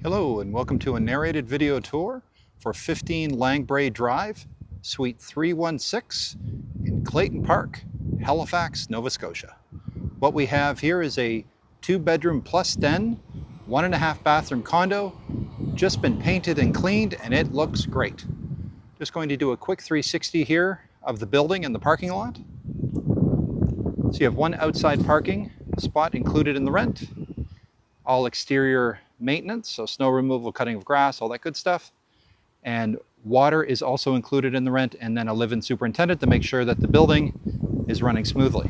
Hello and welcome to a narrated video tour for 15 Langbrae Drive, Suite 316 in Clayton Park, Halifax, Nova Scotia. What we have here is a 2-bedroom plus den, 1.5 bathroom condo, just been painted and cleaned and it looks great. Just going to do a quick 360 here of the building and the parking lot. So you have one outside parking spot included in the rent, all exterior maintenance, so snow removal, cutting of grass, all that good stuff. And water is also included in the rent, and then a live-in superintendent to make sure that the building is running smoothly.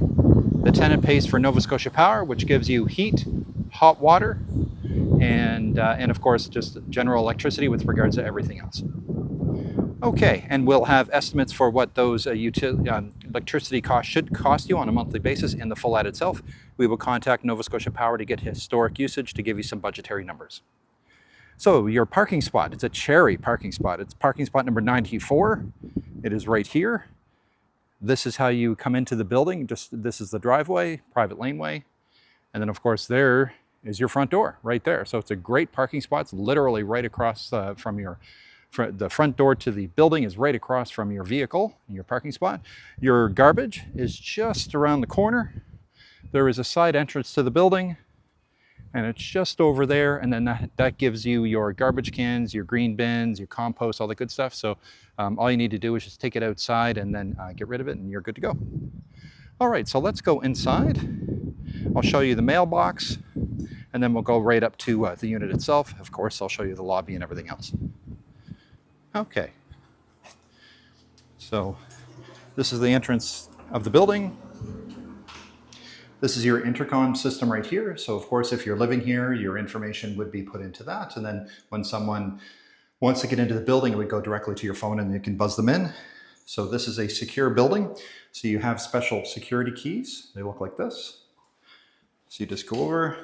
The tenant pays for Nova Scotia Power, which gives you heat, hot water, and of course just general electricity with regards to everything else. Okay, and we'll have estimates for what those electricity costs should cost you on a monthly basis in the full ad itself. We will contact Nova Scotia Power to get historic usage to give you some budgetary numbers. So your parking spot, it's a cherry parking spot. It's parking spot number 94. It is right here. This is how you come into the building. This is the driveway, private laneway. And then of course there is your front door right there. So it's a great parking spot. It's literally right across from the front door to the building is right across from your vehicle, your parking spot. Your garbage is just around the corner. There is a side entrance to the building and it's just over there. And then that gives you your garbage cans, your green bins, your compost, all the good stuff. So all you need to do is just take it outside and then get rid of it and you're good to go. All right, so let's go inside. I'll show you the mailbox and then we'll go right up to the unit itself. Of course, I'll show you the lobby and everything else. Okay, so this is the entrance of the building. This is your intercom system right here. So of course, if you're living here, your information would be put into that. And then when someone wants to get into the building, it would go directly to your phone and you can buzz them in. So this is a secure building. So you have special security keys. They look like this. So you just go over.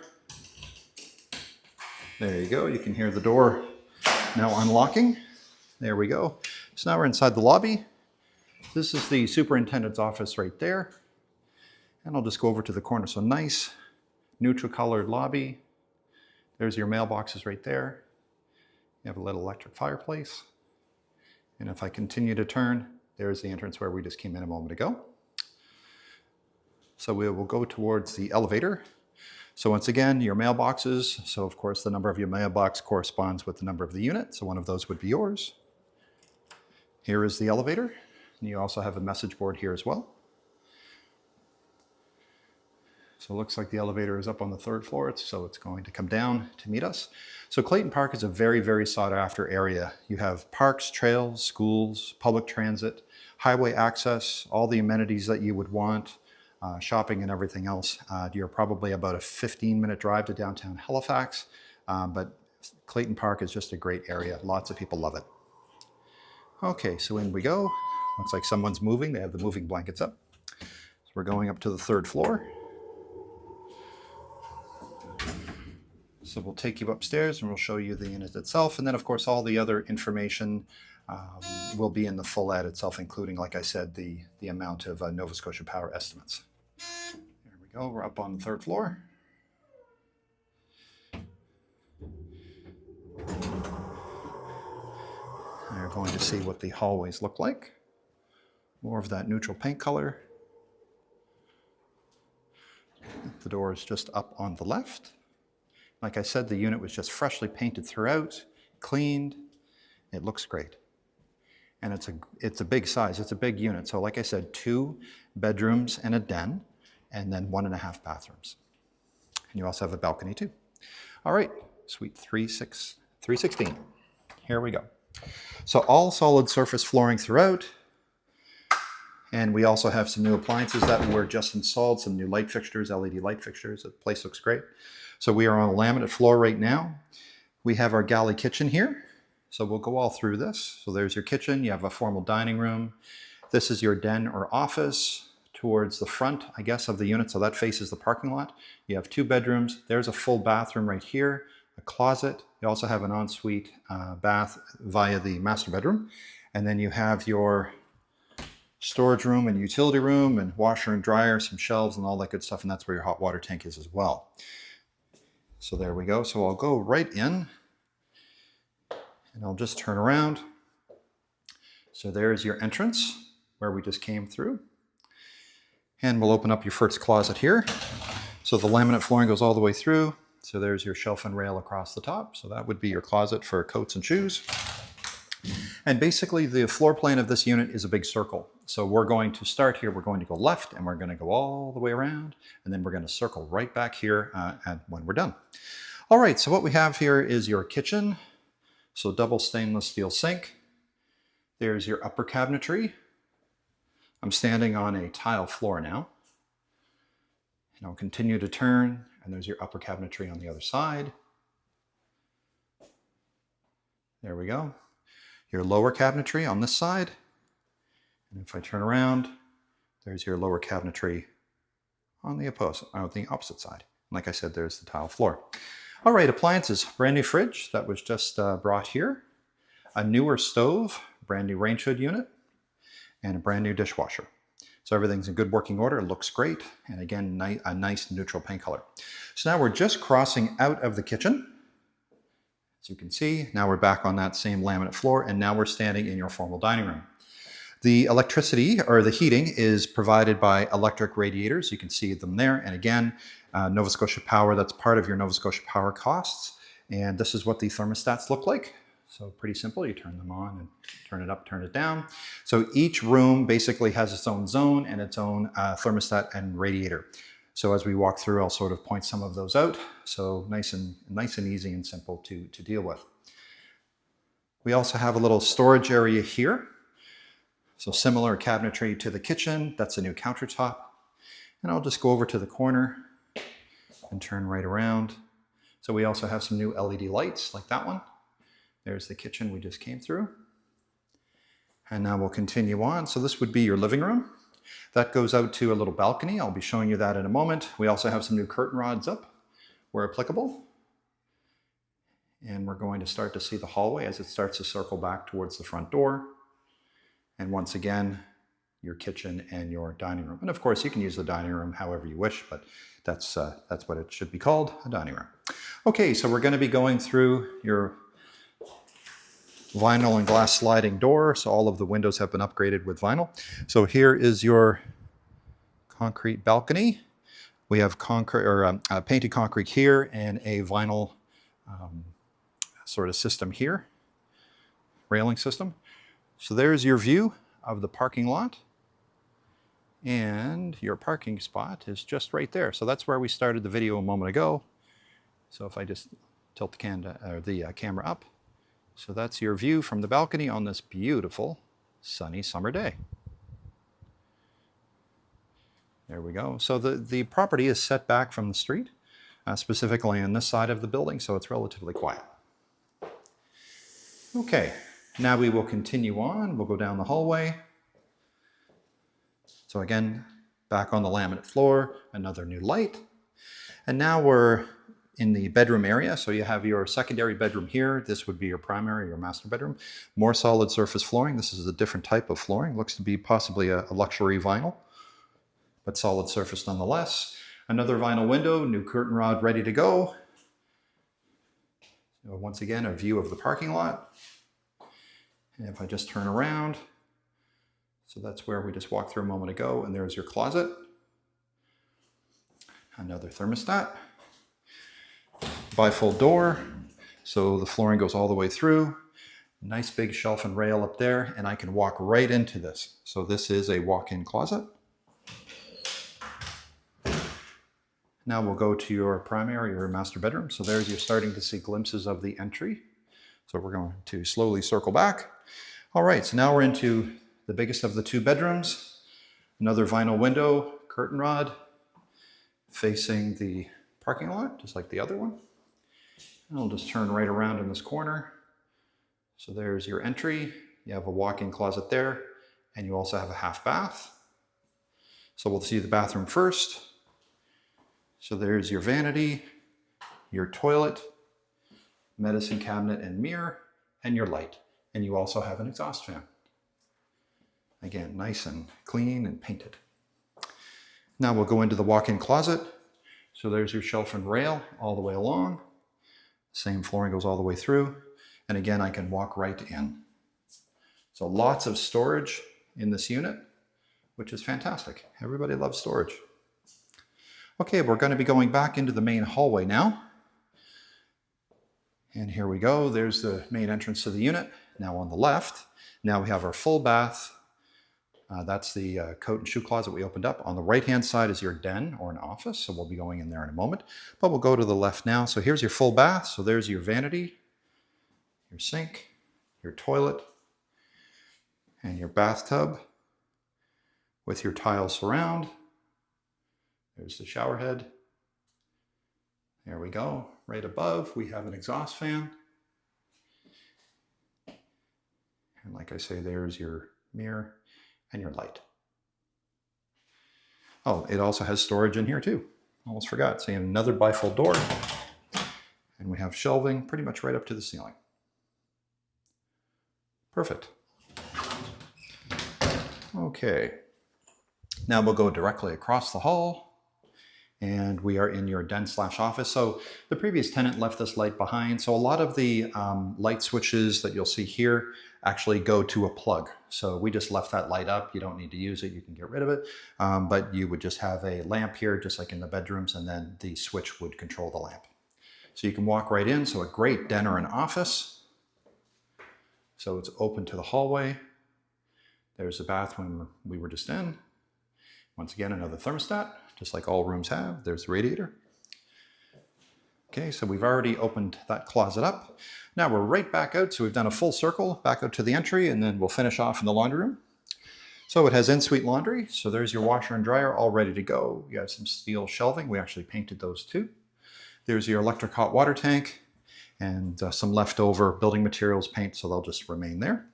There you go. You can hear the door now unlocking. There we go. So now we're inside the lobby. This is the superintendent's office right there. And I'll just go over to the corner. So nice neutral colored lobby. There's your mailboxes right there. You have a little electric fireplace. And if I continue to turn, there's the entrance where we just came in a moment ago. So we will go towards the elevator. So once again, your mailboxes. So of course, the number of your mailbox corresponds with the number of the unit. So one of those would be yours. Here is the elevator. And you also have a message board here as well. So it looks like the elevator is up on the 3rd floor, so it's going to come down to meet us. So Clayton Park is a very, very sought after area. You have parks, trails, schools, public transit, highway access, all the amenities that you would want, shopping and everything else. You're probably about a 15-minute drive to downtown Halifax, but Clayton Park is just a great area. Lots of people love it. Okay, so in we go. Looks like someone's moving. They have the moving blankets up. So we're going up to the 3rd floor. So we'll take you upstairs and we'll show you the unit itself. And then of course, all the other information will be in the full ad itself, including, like I said, the amount of Nova Scotia Power estimates. There we go, we're up on the 3rd floor. You're going to see what the hallways look like. More of that neutral paint color. The door is just up on the left. Like I said, the unit was just freshly painted throughout, cleaned. It looks great. And it's a big size, it's a big unit. So like I said, 2 bedrooms and a den, and then 1.5 bathrooms. And you also have a balcony too. All right, suite 316. Here we go. So all solid surface flooring throughout. And we also have some new appliances that were just installed, some new light fixtures, LED light fixtures. The place looks great. So we are on a laminate floor right now. We have our galley kitchen here. So we'll go all through this. So there's your kitchen. You have a formal dining room. This is your den or office towards the front, I guess, of the unit. So that faces the parking lot. You have 2 bedrooms. There's a full bathroom right here, a closet. You also have an ensuite bath via the master bedroom. And then you have your storage room and utility room and washer and dryer, some shelves and all that good stuff. And that's where your hot water tank is as well. So there we go. So I'll go right in And I'll just turn around. So there's your entrance where we just came through. And we'll open up your first closet here. So the laminate flooring goes all the way through. So there's your shelf and rail across the top. So that would be your closet for coats and shoes. And basically the floor plan of this unit is a big circle. So we're going to start here, we're going to go left and we're going to go all the way around. And then we're going to circle right back here when we're done. All right, so what we have here is your kitchen. So double stainless steel sink. There's your upper cabinetry. I'm standing on a tile floor now. And I'll continue to turn, and there's your upper cabinetry on the other side. There we go. Your lower cabinetry on this side. And if I turn around, there's your lower cabinetry on the opposite side. Like I said, there's the tile floor. All right, appliances. Brand new fridge that was just brought here. A newer stove, brand new range hood unit, and a brand new dishwasher. So everything's in good working order, looks great, and again, a nice neutral paint color. So now we're just crossing out of the kitchen. As you can see, now we're back on that same laminate floor, and now we're standing in your formal dining room. The electricity, or the heating, is provided by electric radiators. You can see them there, and again, Nova Scotia Power, that's part of your Nova Scotia Power costs, and this is what the thermostats look like. So pretty simple, you turn them on and turn it up, turn it down. So each room basically has its own zone and its own thermostat and radiator. So as we walk through, I'll sort of point some of those out. So nice and easy and simple to deal with. We also have a little storage area here. So similar cabinetry to the kitchen, that's a new countertop. And I'll just go over to the corner and turn right around. So we also have some new LED lights like that one. There's the kitchen we just came through. And now we'll continue on. So this would be your living room. That goes out to a little balcony. I'll be showing you that in a moment. We also have some new curtain rods up where applicable. And we're going to start to see the hallway as it starts to circle back towards the front door. And once again, your kitchen and your dining room. And of course, you can use the dining room however you wish, but that's what it should be called, a dining room. Okay, so we're going to be going through your vinyl and glass sliding door. So all of the windows have been upgraded with vinyl. So here is your concrete balcony. We have concrete or painted concrete here and a vinyl sort of system here, railing system. So there's your view of the parking lot. And your parking spot is just right there. So that's where we started the video a moment ago. So if I just tilt the camera up. So that's your view from the balcony on this beautiful sunny summer day. There we go. So the property is set back from the street, specifically on this side of the building, so it's relatively quiet. Okay, now we will continue on. We'll go down the hallway. So again, back on the laminate floor, another new light. And now we're in the bedroom area. So you have your secondary bedroom here. This would be your primary or master bedroom. More solid surface flooring. This is a different type of flooring. Looks to be possibly a luxury vinyl, but solid surface nonetheless. Another vinyl window, new curtain rod ready to go. So once again, a view of the parking lot. And if I just turn around, so that's where we just walked through a moment ago, and there's your closet. Another thermostat. Bifold door, so the flooring goes all the way through. Nice big shelf and rail up there, and I can walk right into this. So this is a walk-in closet. Now we'll go to your primary or master bedroom. So there's, you're starting to see glimpses of the entry. So we're going to slowly circle back. All right, so now we're into the biggest of the two bedrooms. Another vinyl window, curtain rod, facing the parking lot, just like the other one. And I'll just turn right around in this corner. So there's your entry. You have a walk-in closet there, and you also have a half bath. So we'll see the bathroom first. So there's your vanity, your toilet, medicine cabinet and mirror, and your light. And you also have an exhaust fan. Again, nice and clean and painted. Now we'll go into the walk-in closet. So there's your shelf and rail all the way along. Same flooring goes all the way through. And again, I can walk right in. So lots of storage in this unit, which is fantastic. Everybody loves storage. Okay, we're going to be going back into the main hallway now. And here we go. There's the main entrance to the unit. Now on the left, now we have our full bath. That's the coat and shoe closet we opened up. On the right-hand side is your den or an office, so we'll be going in there in a moment. But we'll go to the left now. So here's your full bath. So there's your vanity, your sink, your toilet, and your bathtub with your tile surround. There's the shower head. There we go. Right above, we have an exhaust fan. And like I say, there's your mirror and your light. Oh, it also has storage in here too. Almost forgot. So you have another bifold door. And we have shelving pretty much right up to the ceiling. Perfect. Okay. Now we'll go directly across the hall. And we are in your den/office. So the previous tenant left this light behind. So a lot of the light switches that you'll see here actually go to a plug. So we just left that light up. You don't need to use it. You can get rid of it. But you would just have a lamp here, just like in the bedrooms, and then the switch would control the lamp. So you can walk right in. So a great den or an office. So it's open to the hallway. There's the bathroom we were just in. Once again, another thermostat, just like all rooms have. There's the radiator. Okay, so we've already opened that closet up. Now we're right back out, so we've done a full circle, back out to the entry, and then we'll finish off in the laundry room. So it has en-suite laundry, so there's your washer and dryer all ready to go. You have some steel shelving, we actually painted those too. There's your electric hot water tank, and some leftover building materials paint, so they'll just remain there.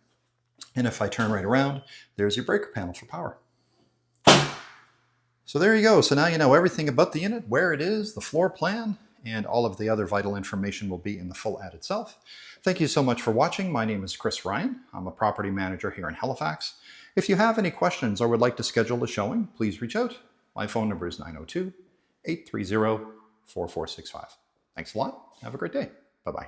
And if I turn right around, there's your breaker panel for power. So there you go. So now you know everything about the unit, where it is, the floor plan, and all of the other vital information will be in the full ad itself. Thank you so much for watching. My name is Chris Ryan. I'm a property manager here in Halifax. If you have any questions or would like to schedule a showing, please reach out. My phone number is 902-830-4465. Thanks a lot. Have a great day. Bye-bye.